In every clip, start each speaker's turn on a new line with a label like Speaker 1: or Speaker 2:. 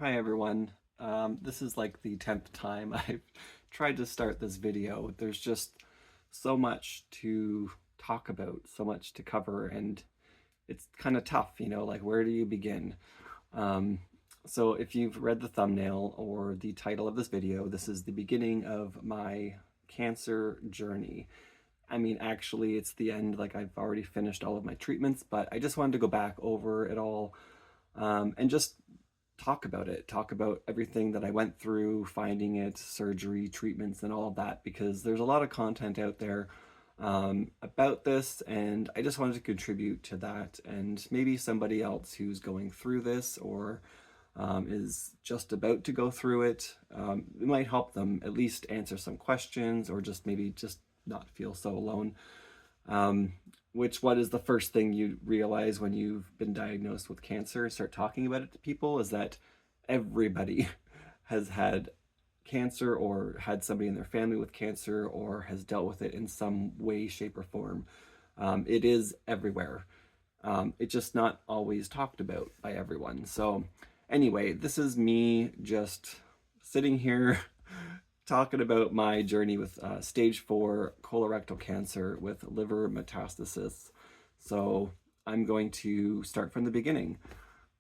Speaker 1: Hi everyone. This is like the 10th time I've tried to start this video. There's just so much to talk about, so much to cover, and it's kind of tough, like where do you begin? Um, so if you've read the thumbnail or the title of this video, this is the beginning of my cancer journey. I mean, actually, it's the end, like I've already finished all of my treatments, but I just wanted to go back over it all and just talk about it, talk about everything that I went through, finding it, surgery, treatments, and all of that, because there's a lot of content out there about this, and I just wanted to contribute to that. And maybe somebody else who's going through this or is just about to go through it, it might help them at least answer some questions or just maybe just not feel so alone. What is the first thing you realize when you've been diagnosed with cancer and start talking about it to people is that everybody has had cancer or had somebody in their family with cancer or has dealt with it in some way, shape, or form. It is everywhere. It's just not always talked about by everyone. So anyway, this is me just sitting here talking about my journey with stage 4 colorectal cancer with liver metastasis. So I'm going to start from the beginning.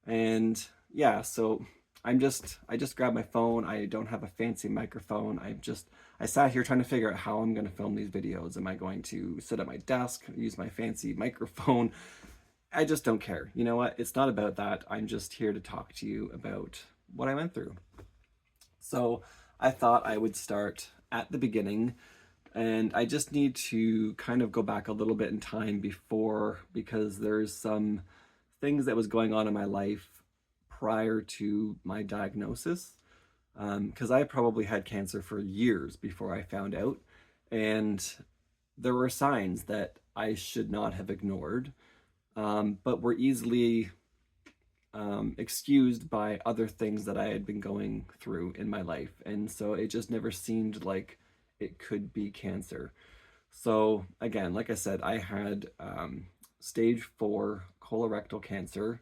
Speaker 1: And yeah, so I just grabbed my phone. I don't have a fancy microphone. I sat here trying to figure out how I'm going to film these videos. Am I going to sit at my desk, use my fancy microphone? I just don't care. You know what? It's not about that. I'm just here to talk to you about what I went through. So I thought I would start at the beginning, and I just need to kind of go back a little bit in time because there's some things that was going on in my life prior to my diagnosis, because I probably had cancer for years before I found out, and there were signs that I should not have ignored, but were easily excused by other things that I had been going through in my life. And so it just never seemed like it could be cancer. So again, like I said, I had stage 4 colorectal cancer,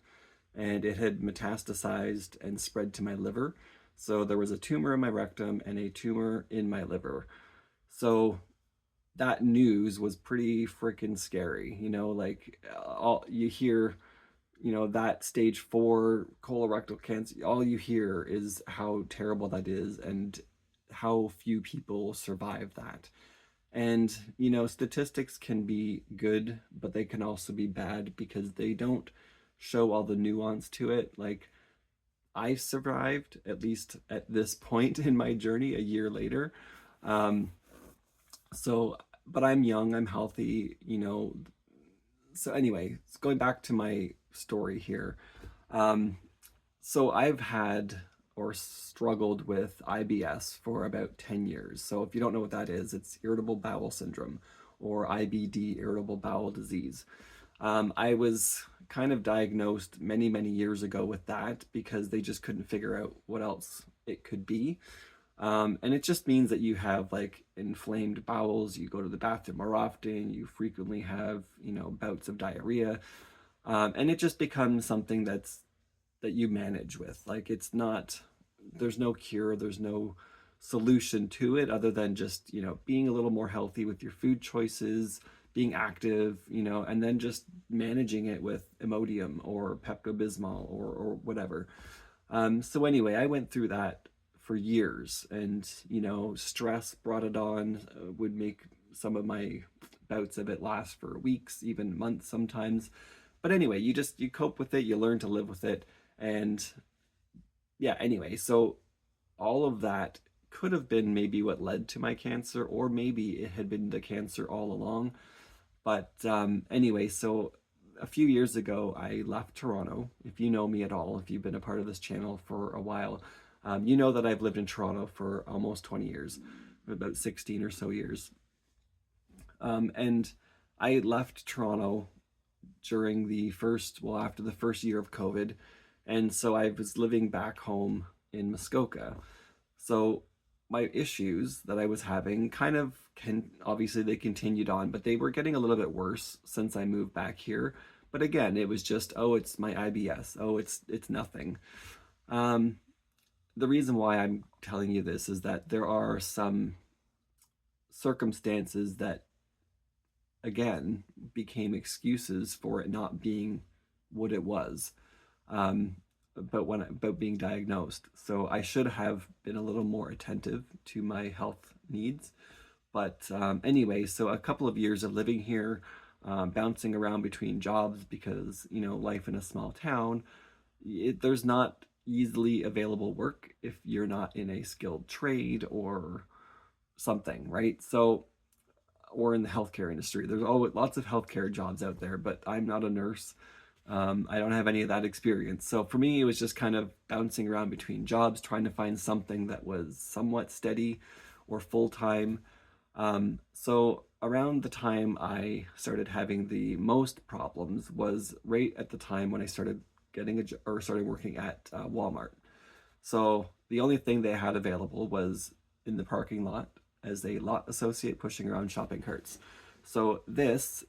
Speaker 1: and it had metastasized and spread to my liver. So there was a tumor in my rectum and a tumor in my liver. So that news was pretty freaking scary. Like all you hear, that stage 4 colorectal cancer, all you hear is how terrible that is and how few people survive that. And, statistics can be good, but they can also be bad because they don't show all the nuance to it. Like, I survived, at least at this point in my journey, a year later. Um, but I'm young, I'm healthy. So anyway, going back to my story here. So I've had or struggled with IBS for about 10 years. So if you don't know what that is, it's irritable bowel syndrome, or IBD, irritable bowel disease. I was kind of diagnosed many, many years ago with that because they just couldn't figure out what else it could be. And it just means that you have like inflamed bowels, you go to the bathroom more often, you frequently have, bouts of diarrhea. And it just becomes something that you manage with. Like there's no cure, there's no solution to it other than just, being a little more healthy with your food choices, being active, and then just managing it with Imodium or Pepto-Bismol or whatever. So anyway, I went through that for years, and stress brought it on, would make some of my bouts of it last for weeks, even months sometimes. But anyway, you cope with it, you learn to live with it. And yeah, anyway, so all of that could have been maybe what led to my cancer, or maybe it had been the cancer all along. But anyway, so a few years ago, I left Toronto. If you know me at all, if you've been a part of this channel for a while, you know that I've lived in Toronto for almost 20 years, about 16 or so years. And I left Toronto during after the first year of COVID. And so I was living back home in Muskoka. So my issues that I was having obviously they continued on, but they were getting a little bit worse since I moved back here. But again, it was just, oh, it's my IBS. Oh, it's nothing. the reason why I'm telling you this is that there are some circumstances that, again, became excuses for it not being what it was. Um, about being diagnosed. So I should have been a little more attentive to my health needs. But anyway, so a couple of years of living here, bouncing around between jobs because, life in a small town, there's not easily available work if you're not in a skilled trade or something, right? So, or in the healthcare industry. There's always lots of healthcare jobs out there, but I'm not a nurse. I don't have any of that experience. So for me, it was just kind of bouncing around between jobs, trying to find something that was somewhat steady or full time. So around the time I started having the most problems was right at the time when I started started working at Walmart. So the only thing they had available was in the parking lot as a lot associate pushing around shopping carts. So this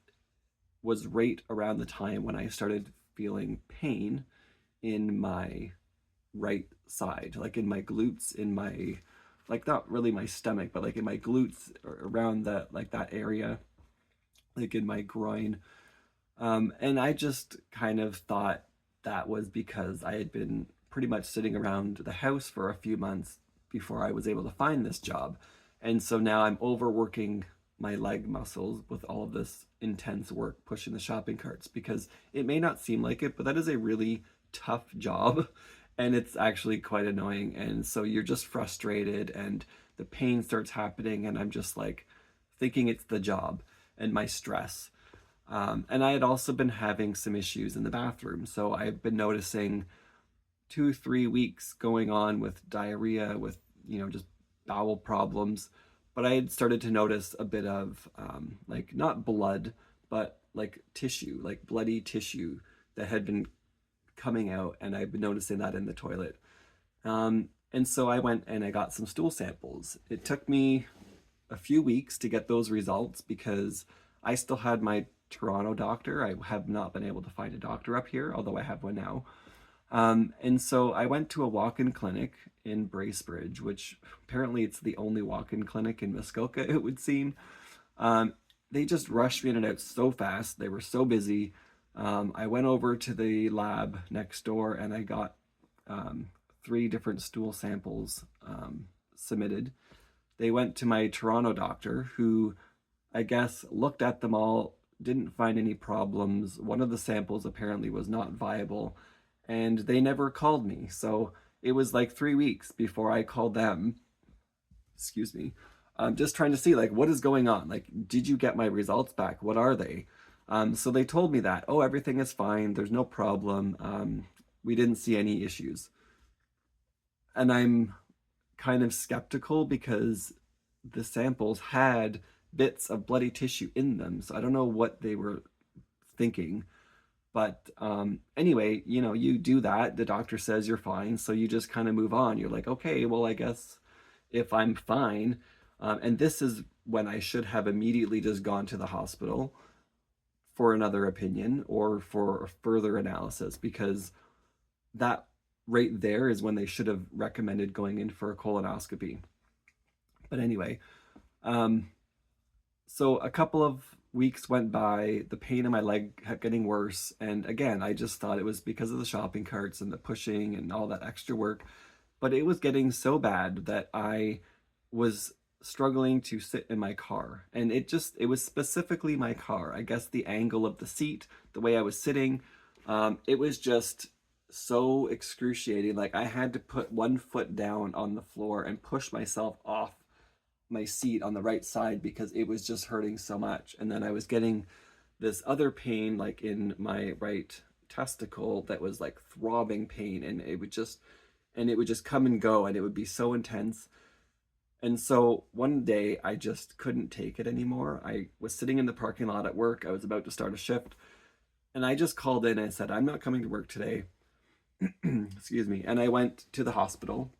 Speaker 1: was right around the time when I started feeling pain in my right side, like in my glutes, in my, like not really my stomach, but like in my glutes around that, like that area, like in my groin. And I just kind of thought that was because I had been pretty much sitting around the house for a few months before I was able to find this job. And so now I'm overworking my leg muscles with all of this intense work pushing the shopping carts because it may not seem like it, but that is a really tough job and it's actually quite annoying. And so you're just frustrated and the pain starts happening, and I'm just like thinking it's the job and my stress. And I had also been having some issues in the bathroom. So I've been noticing 2, 3 weeks going on with diarrhea, with, just bowel problems. But I had started to notice a bit of, like, not blood, but like tissue, like bloody tissue that had been coming out. And I've been noticing that in the toilet. And so I went and I got some stool samples. It took me a few weeks to get those results because I still had my Toronto doctor. I have not been able to find a doctor up here, although I have one now. And so I went to a walk-in clinic in Bracebridge, which apparently it's the only walk-in clinic in Muskoka, it would seem. They just rushed me in and out so fast. They were so busy. I went over to the lab next door and I got 3 different stool samples submitted. They went to my Toronto doctor, who I guess looked at them all, didn't find any problems. One of the samples apparently was not viable, and they never called me. So it was like 3 weeks before I called them. Excuse me. I'm just trying to see, like, what is going on? Like, did you get my results back? What are they? So they told me that, oh, everything is fine. There's no problem. We didn't see any issues. And I'm kind of skeptical because the samples had bits of bloody tissue in them. So I don't know what they were thinking. But anyway, you do that. The doctor says you're fine. So you just kind of move on. You're like, okay, well, I guess if I'm fine. And this is when I should have immediately just gone to the hospital for another opinion or for further analysis, because that right there is when they should have recommended going in for a colonoscopy. But anyway, so a couple of weeks went by, the pain in my leg kept getting worse. And again, I just thought it was because of the shopping carts and the pushing and all that extra work. But it was getting so bad that I was struggling to sit in my car. And it was specifically my car. I guess the angle of the seat, the way I was sitting, it was just so excruciating. Like I had to put one foot down on the floor and push myself off my seat on the right side because it was just hurting so much. And then I was getting this other pain like in my right testicle that was like throbbing pain, and it would just come and go, and it would be so intense. And so one day I just couldn't take it anymore. I was sitting in the parking lot at work. I was about to start a shift, and I just called in and said, I'm not coming to work today. Excuse me. And I went to the hospital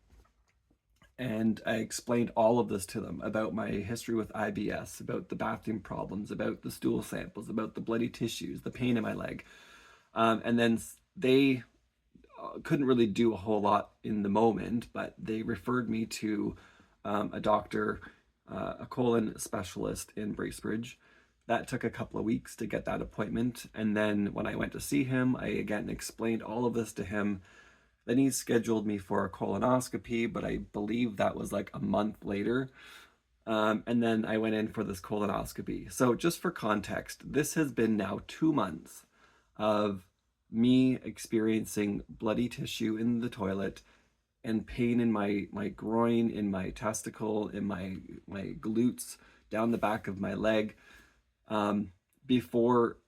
Speaker 1: and I explained all of this to them about my history with IBS, about the bathroom problems, about the stool samples, about the bloody tissues, the pain in my leg. And then they couldn't really do a whole lot in the moment, but they referred me to a doctor, a colon specialist in Bracebridge. That took a couple of weeks to get that appointment. And then when I went to see him, I again explained all of this to him. Then he scheduled me for a colonoscopy, but I believe that was like a month later. And then I went in for this colonoscopy. So, just for context, this has been now 2 months of me experiencing bloody tissue in the toilet and pain in my groin, in my testicle, in my glutes, down the back of my leg, before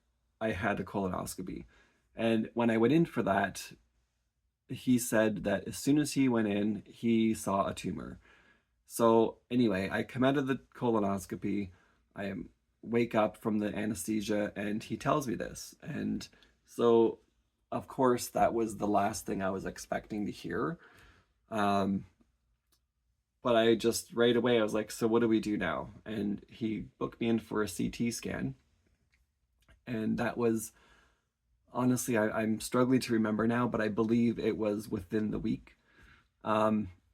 Speaker 1: I had a colonoscopy. And when I went in for that, he said that as soon as he went in, he saw a tumor. So anyway, I come out of the colonoscopy, I wake up from the anesthesia, and he tells me this. And so, of course, that was the last thing I was expecting to hear. Um, but I just right away I was like, so what do we do now? And he booked me in for a CT scan, and that was honestly I'm struggling to remember now, but I believe it was within the week.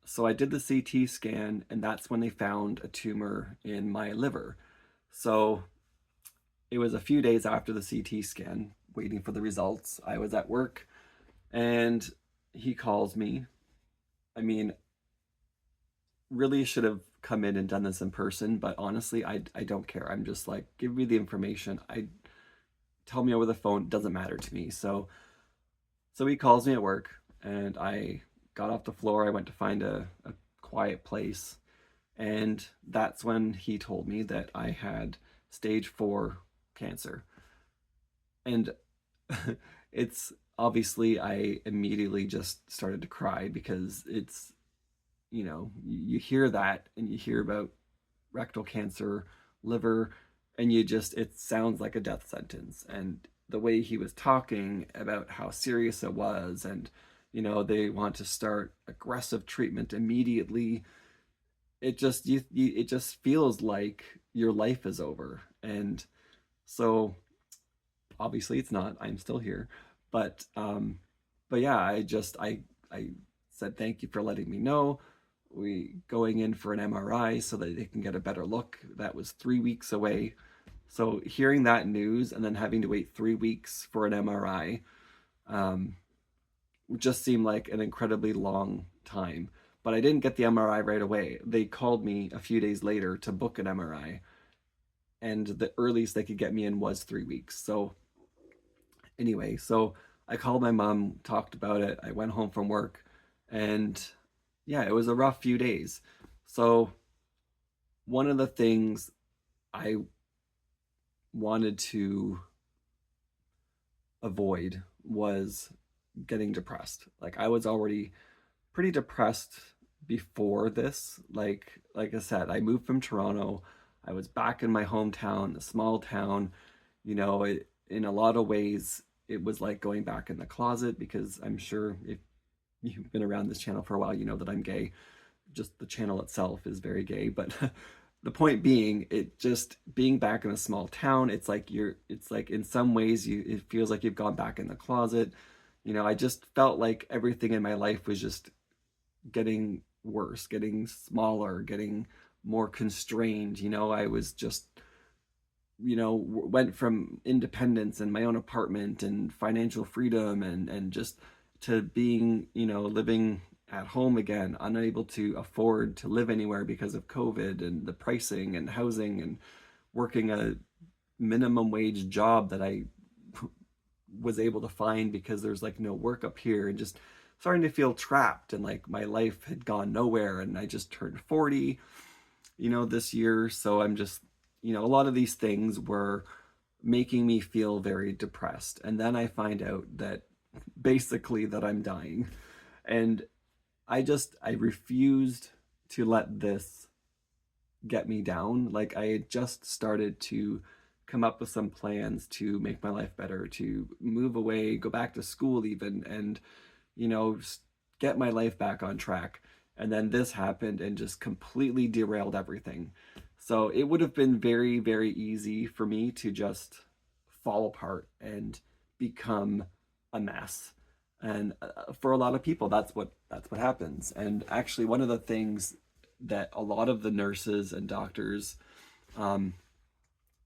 Speaker 1: So I did the CT scan, and that's when they found a tumor in my liver. So it was a few days after the CT scan, waiting for the results. I was at work, and he calls me. I mean, really should have come in and done this in person, but honestly, I don't care. I'm just like, give me the information. Tell me over the phone, doesn't matter to me. So he calls me at work, and I got off the floor. I went to find a quiet place, and that's when he told me that I had stage 4 cancer. And it's obviously, I immediately just started to cry because it's, you hear that and you hear about rectal cancer, liver, and it sounds like a death sentence. And the way he was talking about how serious it was, and they want to start aggressive treatment immediately, it just it just feels like your life is over. And so obviously it's not. I'm still here, but yeah, I said thank you for letting me know. We going in for an MRI so that they can get a better look. That was 3 weeks away. So hearing that news and then having to wait 3 weeks for an MRI just seemed like an incredibly long time. But I didn't get the MRI right away. They called me a few days later to book an MRI, and the earliest they could get me in was 3 weeks. So anyway, so I called my mom, talked about it. I went home from work, and yeah, it was a rough few days. So one of the things I wanted to avoid was getting depressed. Like, I was already pretty depressed before this. Like I said, I moved from Toronto. I was back in my hometown, a small town. In a lot of ways, it was like going back in the closet, because I'm sure if you've been around this channel for a while, you know that I'm gay. Just the channel itself is very gay, but the point being, it just being back in a small town, it's like in some ways it feels like you've gone back in the closet. I just felt like everything in my life was just getting worse, getting smaller, getting more constrained. I was just, went from independence and my own apartment and financial freedom and just to being, living at home again, unable to afford to live anywhere because of COVID and the pricing and housing, and working a minimum wage job that I was able to find because there's like no work up here, and just starting to feel trapped, and like my life had gone nowhere. And I just turned 40, this year. So I'm just, a lot of these things were making me feel very depressed. And then I find out that basically that I'm dying. And I refused to let this get me down. Like, I had just started to come up with some plans to make my life better, to move away, go back to school even, and, get my life back on track. And then this happened and just completely derailed everything. So it would have been very, very easy for me to just fall apart and become a mess. And for a lot of people, that's what happens. And actually, one of the things that a lot of the nurses and doctors um,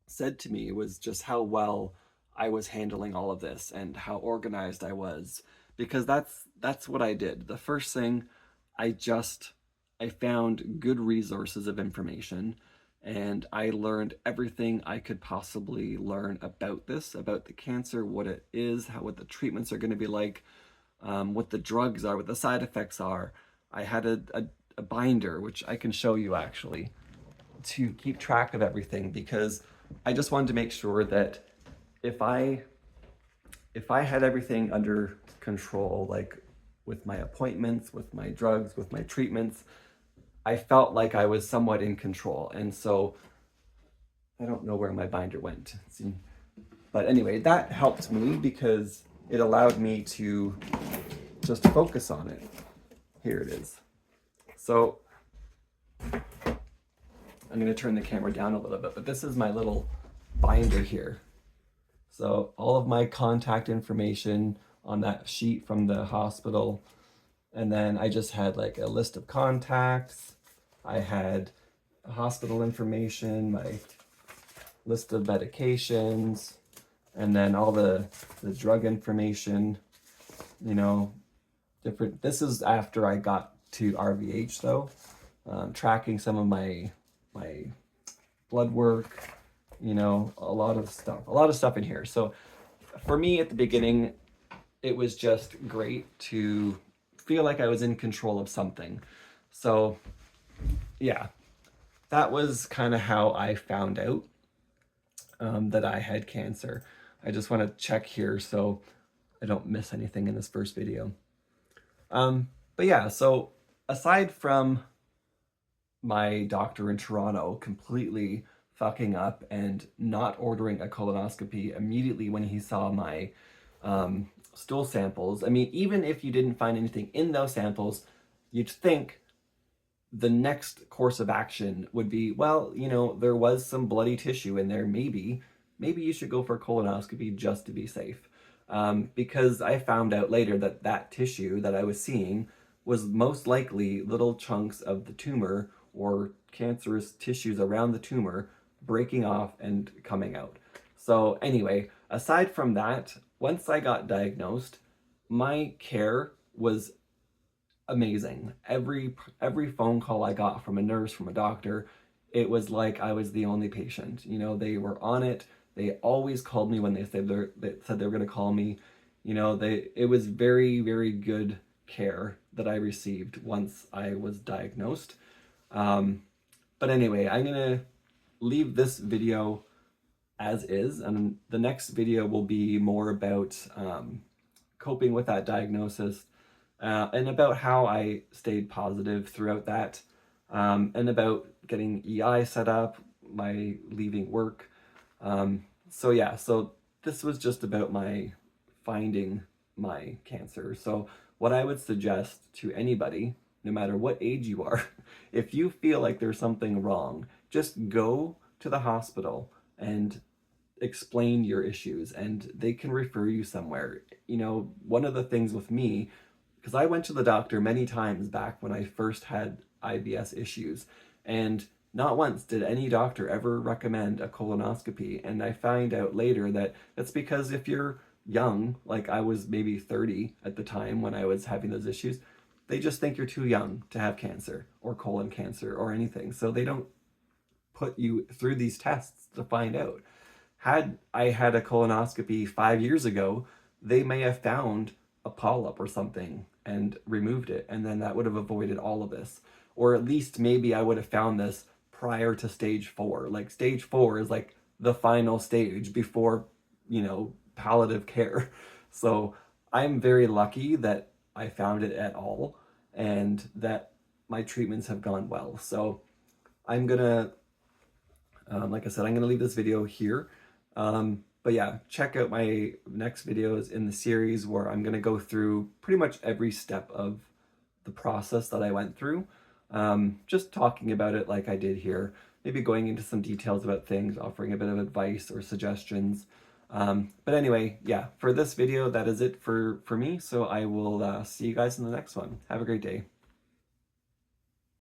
Speaker 1: said to me was just how well I was handling all of this and how organized I was, because that's what I did. The first thing, I found good resources of information, and I learned everything I could possibly learn about this, about the cancer, what it is, how what the treatments are going to be like, what the drugs are, what the side effects are. I had a binder, which I can show you actually, to keep track of everything, because I just wanted to make sure that if I if I had everything under control, like with my appointments, with my drugs, with my treatments, I felt like I was somewhat in control. And so I don't know where my binder went. See? But anyway, that helped me because it allowed me to just focus on it. Here it is. So I'm going to turn the camera down a little bit, but this is my little binder here. So all of my contact information on that sheet from the hospital. And then I just had like a list of contacts. I had hospital information, my list of medications, and then all the drug information, you know, different. This is after I got to RVH though, tracking some of my blood work, you know, a lot of stuff in here. So for me at the beginning, it was just great to feel like I was in control of something. So yeah, that was kind of how I found out that I had cancer. I just want to check here so I don't miss anything in this first video. But yeah, so aside from my doctor in Toronto completely fucking up and not ordering a colonoscopy immediately when he saw my stool samples. I mean, even if you didn't find anything in those samples, you'd think the next course of action would be, well, you know, there was some bloody tissue in there. Maybe you should go for a colonoscopy just to be safe. Because I found out later that that tissue that I was seeing was most likely little chunks of the tumor or cancerous tissues around the tumor breaking off and coming out. So anyway, aside from that, once I got diagnosed, my care was amazing. Every phone call I got from a nurse, from a doctor, it was like I was the only patient. You know, they were on it. They always called me when they said they were going to call me. You know, it was very, very good care that I received once I was diagnosed. But anyway, I'm going to leave this video as is, and the next video will be more about coping with that diagnosis, and about how I stayed positive throughout that, and about getting EI set up, my leaving work. So yeah, so this was just about my finding my cancer. So what I would suggest to anybody, no matter what age you are, if you feel like there's something wrong, just go to the hospital and explain your issues, and they can refer you somewhere. You know, one of the things with me, because I went to the doctor many times back when I first had IBS issues, and not once did any doctor ever recommend a colonoscopy. And I find out later that that's because if you're young, like I was maybe 30 at the time when I was having those issues, they just think you're too young to have cancer or colon cancer or anything. So they don't put you through these tests to find out. Had I had a colonoscopy 5 years ago, they may have found a polyp or something and removed it, and then that would have avoided all of this. Or at least maybe I would have found this prior to stage 4. Like stage 4 is like the final stage before, you know, palliative care. So I'm very lucky that I found it at all and that my treatments have gone well. So I'm gonna, like I said, I'm gonna leave this video here. But yeah, check out my next videos in the series where I'm gonna go through pretty much every step of the process that I went through. Just talking about it like I did here, maybe going into some details about things, offering a bit of advice or suggestions. But anyway, yeah, for this video, that is it for me. So I will see you guys in the next one. Have a great day.